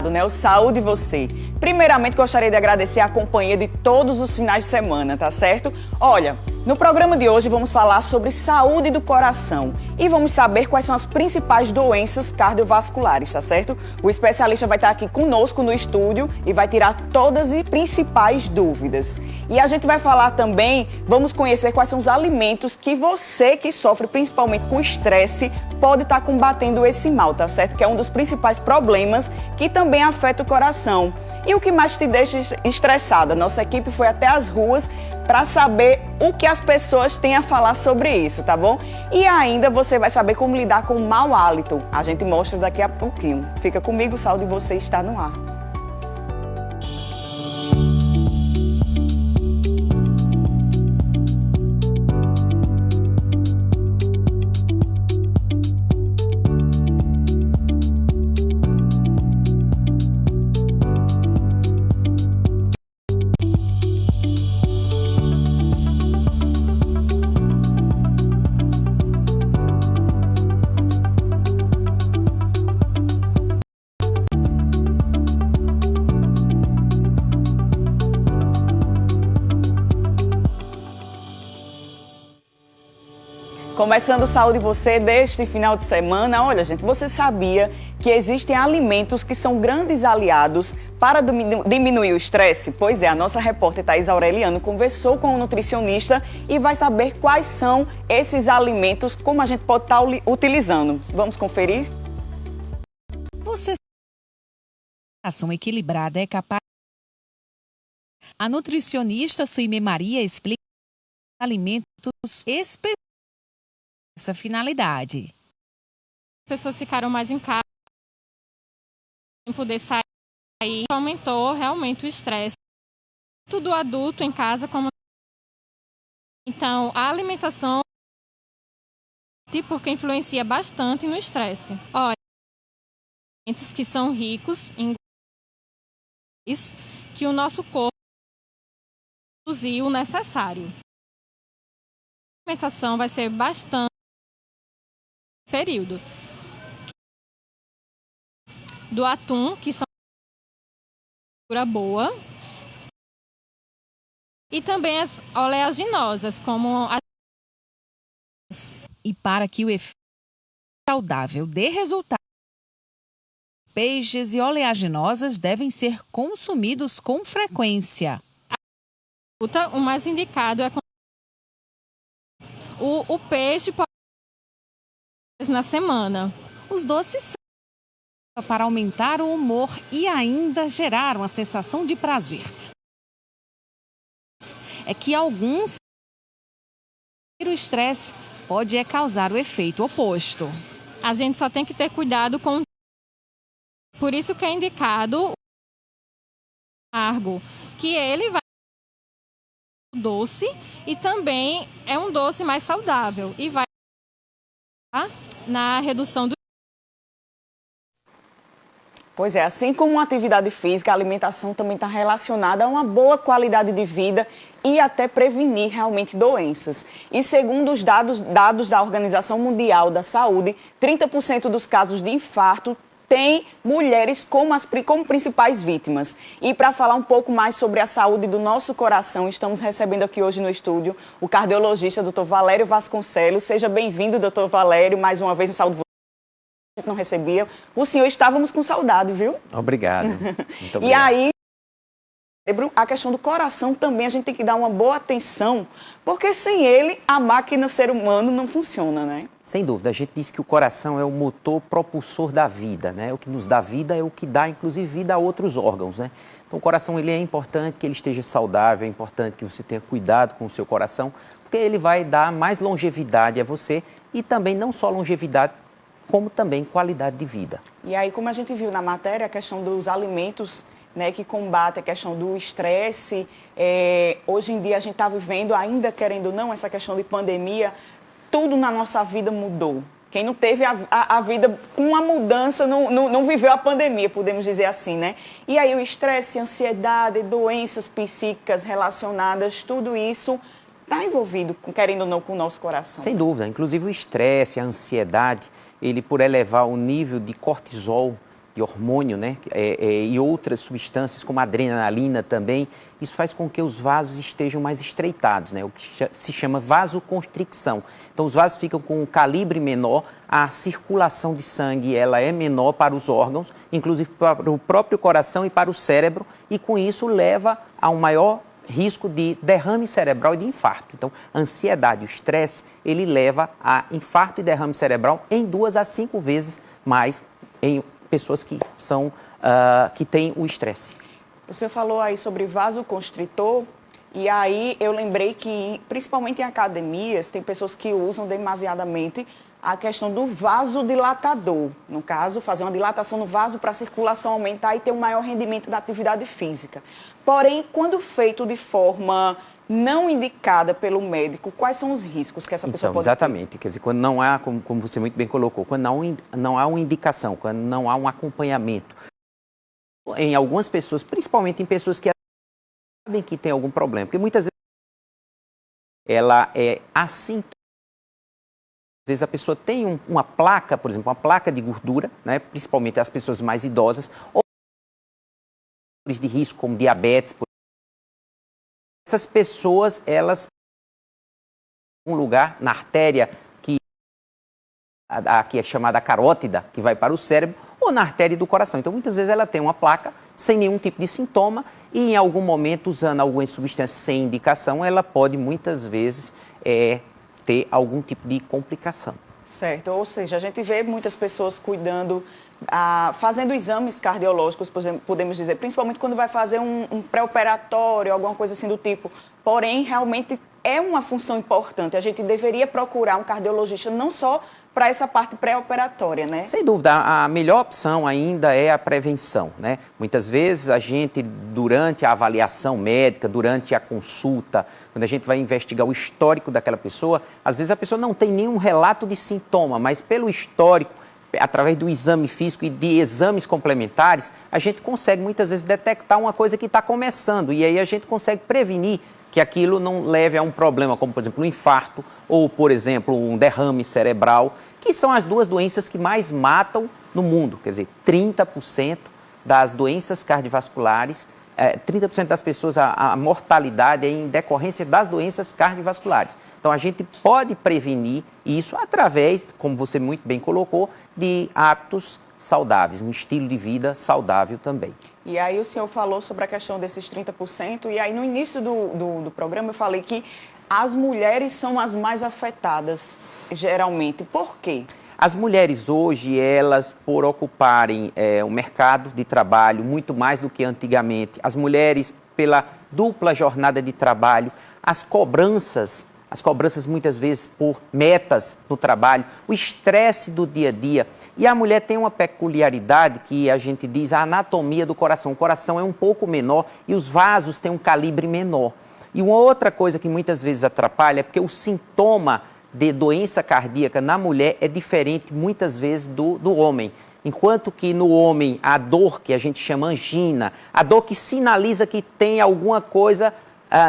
convidado, né? O Saúde Você. Primeiramente, gostaria de agradecer a companhia de todos os finais de semana, tá certo? Olha, no programa de hoje vamos falar sobre saúde do coração e vamos saber quais são as principais doenças cardiovasculares, tá certo? O especialista vai estar aqui conosco no estúdio e vai tirar todas as principais dúvidas. E a gente vai falar também, vamos conhecer quais são os alimentos que você que sofre principalmente com estresse pode estar combatendo esse mal, tá certo? Que é um dos principais problemas que também afeta o coração. E o que mais te deixa estressada? Nossa equipe foi até as ruas para saber o que as pessoas têm a falar sobre isso, tá bom? E ainda você vai saber como lidar com o mau hálito. A gente mostra daqui a pouquinho. Fica comigo, Saúde Você está no ar. Começando Saúde Você deste final de semana, olha gente, você sabia que existem alimentos que são grandes aliados para diminuir o estresse? Pois é, a nossa repórter Thaís Aureliano conversou com um nutricionista e vai saber quais são esses alimentos, como a gente pode estar utilizando. Vamos conferir? Você sabe que a ação equilibrada é capaz. A nutricionista Suime Maria explica alimentos específicos essa finalidade. As pessoas ficaram mais em casa, sem poder sair, aumentou realmente o estresse. Tanto do adulto em casa como... Então, a alimentação, porque influencia bastante no estresse. Olha, alimentos que são ricos em que o nosso corpo produziu o necessário. A alimentação vai ser bastante período do atum, que são uma boa, e também as oleaginosas, como as... E para que o efeito saudável dê resultado, peixes e oleaginosas devem ser consumidos com frequência. O mais indicado é o peixe na semana. Os doces são para aumentar o humor e ainda gerar uma sensação de prazer. É que alguns o estresse pode causar o efeito oposto. A gente só tem que ter cuidado com... Por isso que é indicado o amargo, que ele vai doce e também é um doce mais saudável e vai na redução do... Pois é, assim como a atividade física, a alimentação também está relacionada a uma boa qualidade de vida e até prevenir realmente doenças. E segundo os dados da Organização Mundial da Saúde, 30% dos casos de infarto tem mulheres como principais vítimas. E para falar um pouco mais sobre a saúde do nosso coração, estamos recebendo aqui hoje no estúdio o cardiologista Dr. Valério Vasconcelos. Seja bem-vindo, Dr. Valério, mais uma vez no Saúde Você. A gente não recebia. O senhor estávamos com saudade, viu? Obrigado. Muito obrigado. E aí, a questão do coração também a gente tem que dar uma boa atenção, porque sem ele a máquina ser humano não funciona, né? Sem dúvida, a gente diz que o coração é o motor propulsor da vida, né? O que nos dá vida é o que dá, inclusive, vida a outros órgãos, né? Então, o coração, ele é importante que ele esteja saudável, é importante que você tenha cuidado com o seu coração, porque ele vai dar mais longevidade a você e também não só longevidade, como também qualidade de vida. E aí, como a gente viu na matéria, a questão dos alimentos, né, que combate a questão do estresse, hoje em dia a gente está vivendo, ainda querendo ou não, essa questão de pandemia, tudo na nossa vida mudou. Quem não teve a vida com a mudança não viveu a pandemia, podemos dizer assim, né? E aí o estresse, ansiedade, doenças psíquicas relacionadas, tudo isso está envolvido, querendo ou não, com o nosso coração. Sem dúvida, inclusive o estresse, a ansiedade, ele por elevar o nível de cortisol, de hormônio, né? E outras substâncias, como a adrenalina também, isso faz com que os vasos estejam mais estreitados, né? O que se chama vasoconstricção. Então, os vasos ficam com um calibre menor, a circulação de sangue ela é menor para os órgãos, inclusive para o próprio coração e para o cérebro, e com isso leva a um maior risco de derrame cerebral e de infarto. Então, a ansiedade, o estresse, ele leva a infarto e derrame cerebral em 2 a 5 vezes mais em pessoas que têm o estresse. O senhor falou aí sobre vasoconstritor, e aí eu lembrei que, principalmente em academias, tem pessoas que usam demasiadamente a questão do vasodilatador. No caso, fazer uma dilatação no vaso para a circulação aumentar e ter um maior rendimento da atividade física. Porém, quando feito de forma não indicada pelo médico, quais são os riscos que essa pessoa pode ter? Exatamente. Quer dizer, quando não há, como você muito bem colocou, quando não há uma indicação, quando não há um acompanhamento, em algumas pessoas, principalmente em pessoas que sabem que tem algum problema, porque muitas vezes ela é assintomática. Às vezes a pessoa tem uma placa, por exemplo, uma placa de gordura, né, principalmente as pessoas mais idosas, ou de risco como diabetes. Essas pessoas, elas um lugar na artéria que é chamada carótida, que vai para o cérebro, ou na artéria do coração. Então, muitas vezes ela tem uma placa sem nenhum tipo de sintoma e, em algum momento, usando algumas substâncias sem indicação, ela pode, muitas vezes, ter algum tipo de complicação. Certo, ou seja, a gente vê muitas pessoas cuidando, fazendo exames cardiológicos, por exemplo, podemos dizer, principalmente quando vai fazer um pré-operatório, alguma coisa assim do tipo. Porém, realmente é uma função importante. A gente deveria procurar um cardiologista não só para essa parte pré-operatória, né? Sem dúvida, a melhor opção ainda é a prevenção, né? Muitas vezes a gente, durante a avaliação médica, durante a consulta, quando a gente vai investigar o histórico daquela pessoa, às vezes a pessoa não tem nenhum relato de sintoma, mas pelo histórico, através do exame físico e de exames complementares, a gente consegue muitas vezes detectar uma coisa que está começando e aí a gente consegue prevenir que aquilo não leve a um problema, como, por exemplo, um infarto ou, por exemplo, um derrame cerebral, que são as 2 doenças que mais matam no mundo. Quer dizer, 30% das doenças cardiovasculares, 30% das pessoas, a mortalidade é em decorrência das doenças cardiovasculares. Então, a gente pode prevenir isso através, como você muito bem colocou, de hábitos saudáveis, um estilo de vida saudável também. E aí o senhor falou sobre a questão desses 30%, e aí no início do programa eu falei que as mulheres são as mais afetadas, geralmente. Por quê? As mulheres hoje, elas, por ocuparem o mercado de trabalho muito mais do que antigamente, as mulheres, pela dupla jornada de trabalho, as cobranças muitas vezes por metas no trabalho, o estresse do dia a dia. E a mulher tem uma peculiaridade que a gente diz a anatomia do coração. O coração é um pouco menor e os vasos têm um calibre menor. E uma outra coisa que muitas vezes atrapalha é porque o sintoma de doença cardíaca na mulher é diferente muitas vezes do homem. Enquanto que no homem a dor que a gente chama angina, a dor que sinaliza que tem alguma coisa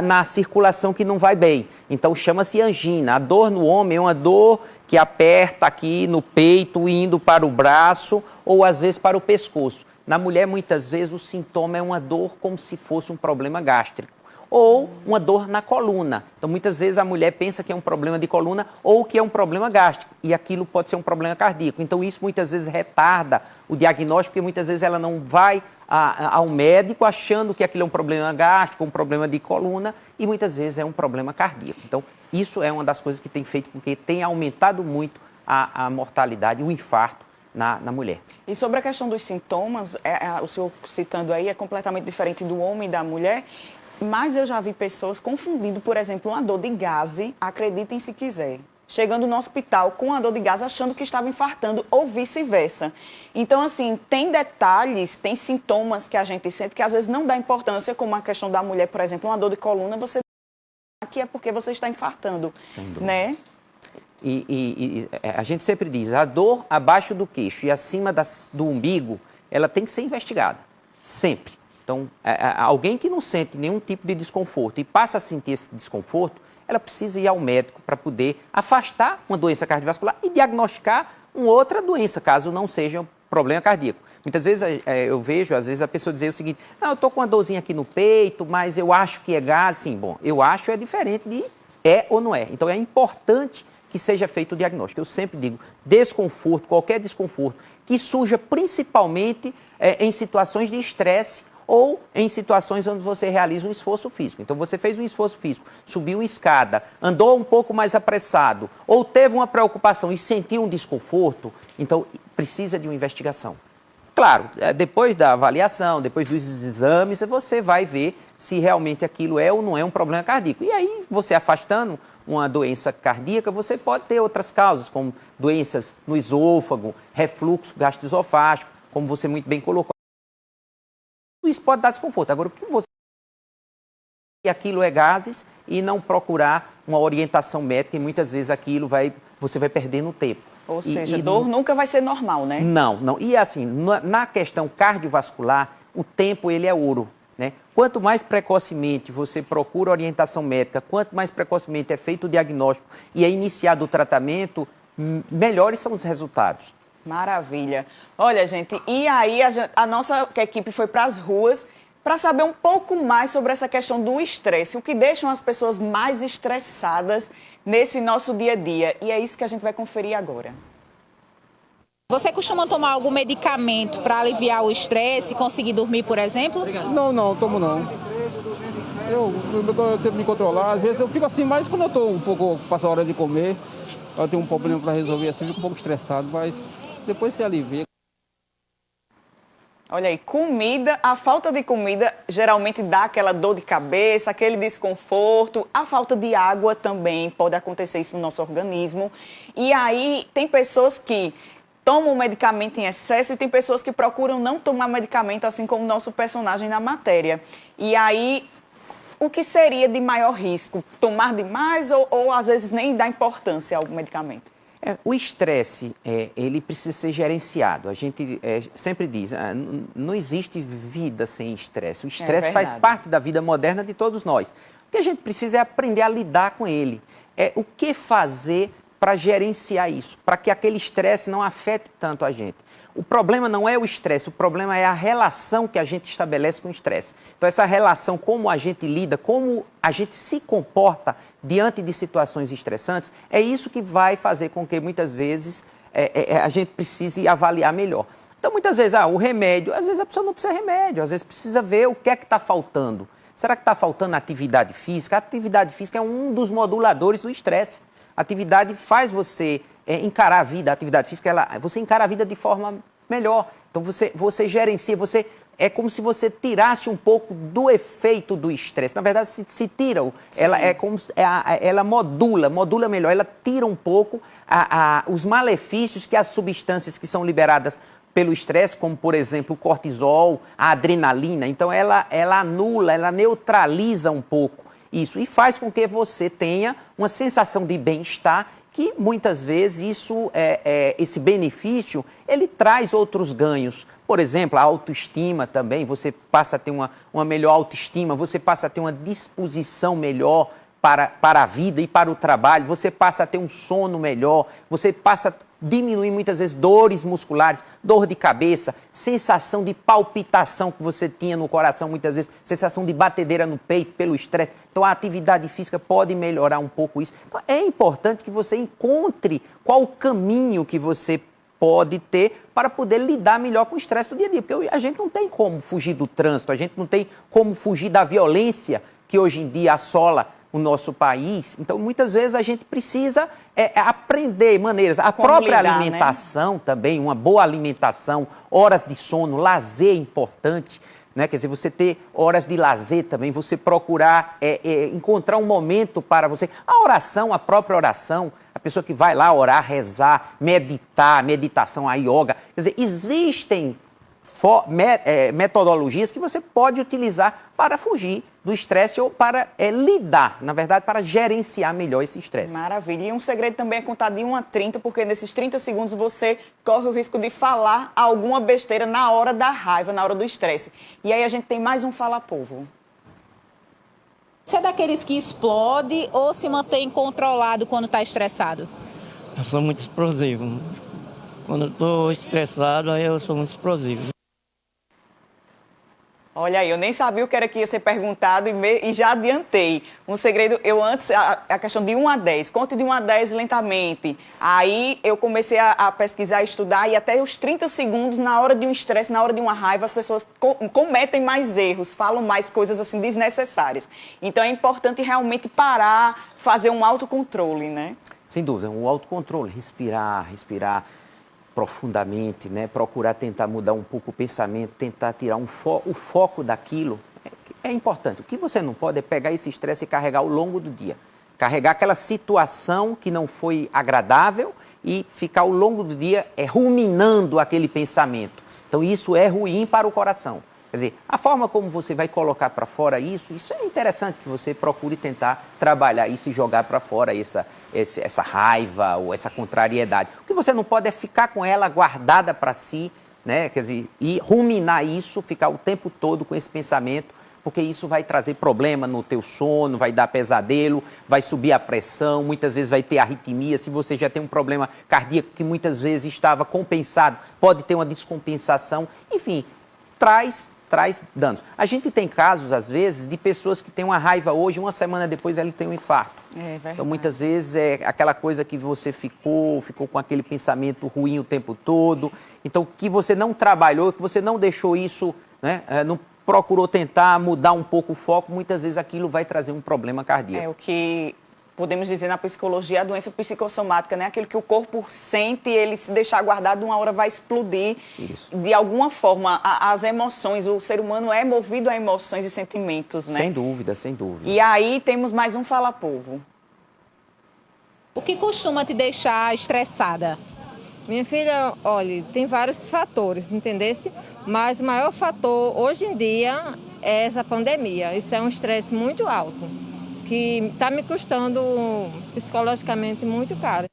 na circulação que não vai bem. Então chama-se angina. A dor no homem é uma dor que aperta aqui no peito, indo para o braço ou às vezes para o pescoço. Na mulher, muitas vezes, o sintoma é uma dor como se fosse um problema gástrico ou uma dor na coluna. Então, muitas vezes a mulher pensa que é um problema de coluna ou que é um problema gástrico e aquilo pode ser um problema cardíaco. Então, isso muitas vezes retarda o diagnóstico porque muitas vezes ela não vai ao médico achando que aquilo é um problema gástrico, um problema de coluna e muitas vezes é um problema cardíaco. Então, isso é uma das coisas que tem feito com que tenha aumentado muito a mortalidade, o infarto na mulher. E sobre a questão dos sintomas, o senhor citando aí, é completamente diferente do homem e da mulher, mas eu já vi pessoas confundindo, por exemplo, uma dor de gaze, acreditem se quiser, chegando no hospital com a dor de gaze achando que estava infartando ou vice-versa. Então, assim, tem detalhes, tem sintomas que a gente sente que às vezes não dá importância, como a questão da mulher, por exemplo, uma dor de coluna, você que é porque você está infartando, né? E a gente sempre diz, a dor abaixo do queixo e acima do umbigo, ela tem que ser investigada, sempre. Então, alguém que não sente nenhum tipo de desconforto e passa a sentir esse desconforto, ela precisa ir ao médico para poder afastar uma doença cardiovascular e diagnosticar uma outra doença, caso não seja um problema cardíaco. Muitas vezes eu vejo, às vezes, a pessoa dizer o seguinte: não, eu estou com uma dorzinha aqui no peito, mas eu acho que é gás. Sim, bom, eu acho é diferente de é ou não é. Então, é importante que seja feito o diagnóstico. Eu sempre digo, desconforto, qualquer desconforto, que surja principalmente em situações de estresse ou em situações onde você realiza um esforço físico. Então, você fez um esforço físico, subiu uma escada, andou um pouco mais apressado, ou teve uma preocupação e sentiu um desconforto, então precisa de uma investigação. Claro, depois da avaliação, depois dos exames, você vai ver se realmente aquilo é ou não é um problema cardíaco. E aí, você afastando uma doença cardíaca, você pode ter outras causas, como doenças no esôfago, refluxo gastroesofágico, como você muito bem colocou. Isso pode dar desconforto. Agora, o que você que aquilo é gases e não procurar uma orientação médica, e muitas vezes você vai perdendo tempo. Ou seja, dor nunca vai ser normal, né? Não. E assim, na questão cardiovascular, o tempo ele é ouro, né? Quanto mais precocemente você procura orientação médica, quanto mais precocemente é feito o diagnóstico e é iniciado o tratamento, melhores são os resultados. Maravilha. Olha, gente, e aí a nossa equipe foi para as ruas para saber um pouco mais sobre essa questão do estresse, o que deixa as pessoas mais estressadas nesse nosso dia a dia. E é isso que a gente vai conferir agora. Você costuma tomar algum medicamento para aliviar o estresse e conseguir dormir, por exemplo? Não, tomo não. Eu tento me controlar, às vezes eu fico assim, mas quando eu estou um pouco, passa a hora de comer, eu tenho um problema para resolver assim, fico um pouco estressado, mas depois se alivia. Olha aí, a falta de comida geralmente dá aquela dor de cabeça, aquele desconforto. A falta de água também pode acontecer isso no nosso organismo. E aí tem pessoas que tomam medicamento em excesso e tem pessoas que procuram não tomar medicamento, assim como o nosso personagem na matéria. E aí, o que seria de maior risco? Tomar demais ou às vezes nem dar importância ao medicamento? O estresse, ele precisa ser gerenciado. A gente sempre diz, não existe vida sem estresse. O estresse faz parte da vida moderna de todos nós. O que a gente precisa é aprender a lidar com ele. O que fazer para gerenciar isso, para que aquele estresse não afete tanto a gente. O problema não é o estresse, o problema é a relação que a gente estabelece com o estresse. Então, essa relação, como a gente lida, como a gente se comporta diante de situações estressantes, é isso que vai fazer com que, muitas vezes, a gente precise avaliar melhor. Então, muitas vezes, o remédio, às vezes a pessoa não precisa de remédio, às vezes precisa ver o que é que está faltando. Será que está faltando atividade física? A atividade física é um dos moduladores do estresse. A atividade faz você encarar a vida, a atividade física, você encara a vida de forma melhor. Então, você gerencia, é como se você tirasse um pouco do efeito do estresse. Na verdade, se tira, ela modula melhor, ela tira um pouco os malefícios que as substâncias que são liberadas pelo estresse, como, por exemplo, o cortisol, a adrenalina. Então, ela anula, ela neutraliza um pouco isso e faz com que você tenha uma sensação de bem-estar, que muitas vezes esse benefício, ele traz outros ganhos. Por exemplo, a autoestima também, você passa a ter uma melhor autoestima, você passa a ter uma disposição melhor para a vida e para o trabalho, você passa a ter um sono melhor, você passa a diminuir muitas vezes dores musculares, dor de cabeça, sensação de palpitação que você tinha no coração muitas vezes, sensação de batedeira no peito pelo estresse. Então, a atividade física pode melhorar um pouco isso. Então, é importante que você encontre qual o caminho que você pode ter para poder lidar melhor com o estresse do dia a dia. Porque a gente não tem como fugir do trânsito, a gente não tem como fugir da violência que hoje em dia assola o nosso país. Então, muitas vezes a gente precisa aprender maneiras. A própria alimentação, né? Também, uma boa alimentação, horas de sono, lazer importante, né? Quer dizer, você ter horas de lazer também, você procurar encontrar um momento para você. A oração, a própria oração, a pessoa que vai lá orar, rezar, meditar, meditação, a yoga. Quer dizer, existem metodologias que você pode utilizar para fugir do estresse ou para lidar, na verdade, para gerenciar melhor esse estresse. Maravilha. E um segredo também é contar de 1 a 30, porque nesses 30 segundos você corre o risco de falar alguma besteira na hora da raiva, na hora do estresse. E aí a gente tem mais um Fala Povo. Você é daqueles que explode ou se mantém controlado quando está estressado? Eu sou muito explosivo. Quando eu estou estressado, aí eu sou muito explosivo. Olha aí, eu nem sabia o que era que ia ser perguntado e já adiantei. Um segredo, eu antes, a questão de 1 a 10, conte de 1 a 10 lentamente. Aí eu comecei a pesquisar, estudar e até os 30 segundos, na hora de um estresse, na hora de uma raiva, as pessoas cometem mais erros, falam mais coisas assim desnecessárias. Então é importante realmente parar, fazer um autocontrole, né? Sem dúvida, o autocontrole, respirar profundamente, né? Procurar tentar mudar um pouco o pensamento, tentar tirar o foco daquilo, é importante. O que você não pode é pegar esse estresse e carregar ao longo do dia. Carregar aquela situação que não foi agradável e ficar ao longo do dia ruminando aquele pensamento. Então isso é ruim para o coração. Quer dizer, a forma como você vai colocar para fora isso é interessante que você procure tentar trabalhar isso e jogar para fora essa raiva ou essa contrariedade. O que você não pode é ficar com ela guardada para si, né? Quer dizer, e ruminar isso, ficar o tempo todo com esse pensamento, porque isso vai trazer problema no teu sono, vai dar pesadelo, vai subir a pressão, muitas vezes vai ter arritmia. Se você já tem um problema cardíaco que muitas vezes estava compensado, pode ter uma descompensação, enfim, traz danos. A gente tem casos, às vezes, de pessoas que têm uma raiva hoje, uma semana depois ela tem um infarto. É verdade. Então, muitas vezes, é aquela coisa que você ficou com aquele pensamento ruim o tempo todo. Então, que você não trabalhou, que você não deixou isso, né, não procurou tentar mudar um pouco o foco, muitas vezes aquilo vai trazer um problema cardíaco. É o que podemos dizer na psicologia, a doença psicossomática, né? Aquilo que o corpo sente, ele se deixar guardado, uma hora vai explodir. Isso. De alguma forma, as emoções, o ser humano é movido a emoções e sentimentos, né? Sem dúvida, sem dúvida. E aí temos mais um Fala Povo. O que costuma te deixar estressada? Minha filha, olha, tem vários fatores, entendesse? Mas o maior fator hoje em dia é essa pandemia. Isso é um estresse muito alto, que está me custando psicologicamente muito caro.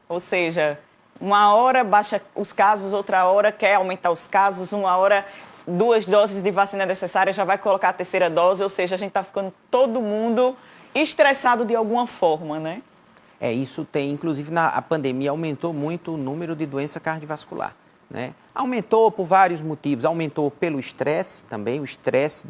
Ou seja, uma hora baixa os casos, outra hora quer aumentar os casos, uma hora 2 doses de vacina necessária já vai colocar a 3ª dose, ou seja, a gente está ficando todo mundo estressado de alguma forma, né? Isso tem, inclusive a pandemia aumentou muito o número de doença cardiovascular, né? Aumentou por vários motivos, aumentou pelo estresse também, o estresse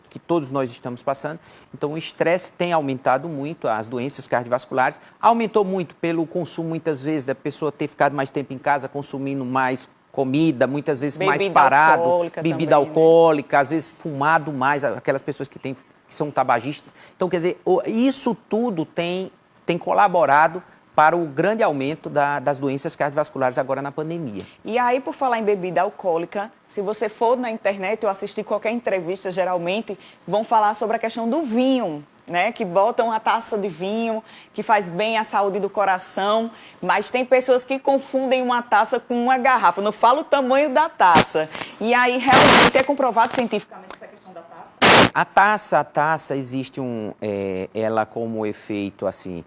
que todos nós estamos passando. Então o estresse tem aumentado muito as doenças cardiovasculares, aumentou muito pelo consumo muitas vezes da pessoa ter ficado mais tempo em casa consumindo mais comida, muitas vezes mais parado, bebida alcoólica, às vezes fumado mais, aquelas pessoas que são tabagistas. Então quer dizer, isso tudo tem colaborado para o grande aumento das doenças cardiovasculares agora na pandemia. E aí, por falar em bebida alcoólica, se você for na internet ou assistir qualquer entrevista, geralmente vão falar sobre a questão do vinho, né? Que botam a taça de vinho, que faz bem à saúde do coração, mas tem pessoas que confundem uma taça com uma garrafa. Não falo o tamanho da taça. E aí, realmente, é comprovado cientificamente essa questão da taça? A taça existe ela como efeito assim,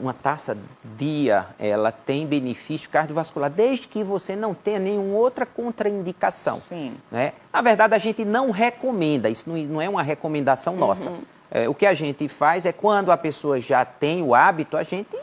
uma taça dia, ela tem benefício cardiovascular, desde que você não tenha nenhuma outra contraindicação. Sim. Né? Na verdade, a gente não recomenda, isso não é uma recomendação nossa. O que a gente faz é, quando a pessoa já tem o hábito, a gente,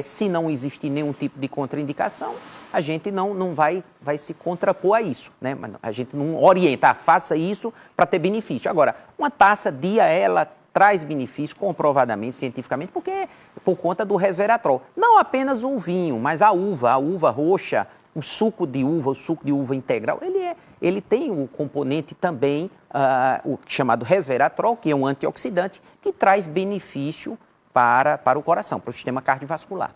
se não existir nenhum tipo de contraindicação, a gente não vai se contrapor a isso, né? A gente não orienta, faça isso para ter benefício. Agora, uma taça dia, ela traz benefício comprovadamente, cientificamente, porque por conta do resveratrol. Não apenas o vinho, mas a uva roxa, o suco de uva integral, ele tem o componente também, o chamado resveratrol, que é um antioxidante, que traz benefício para o coração, para o sistema cardiovascular.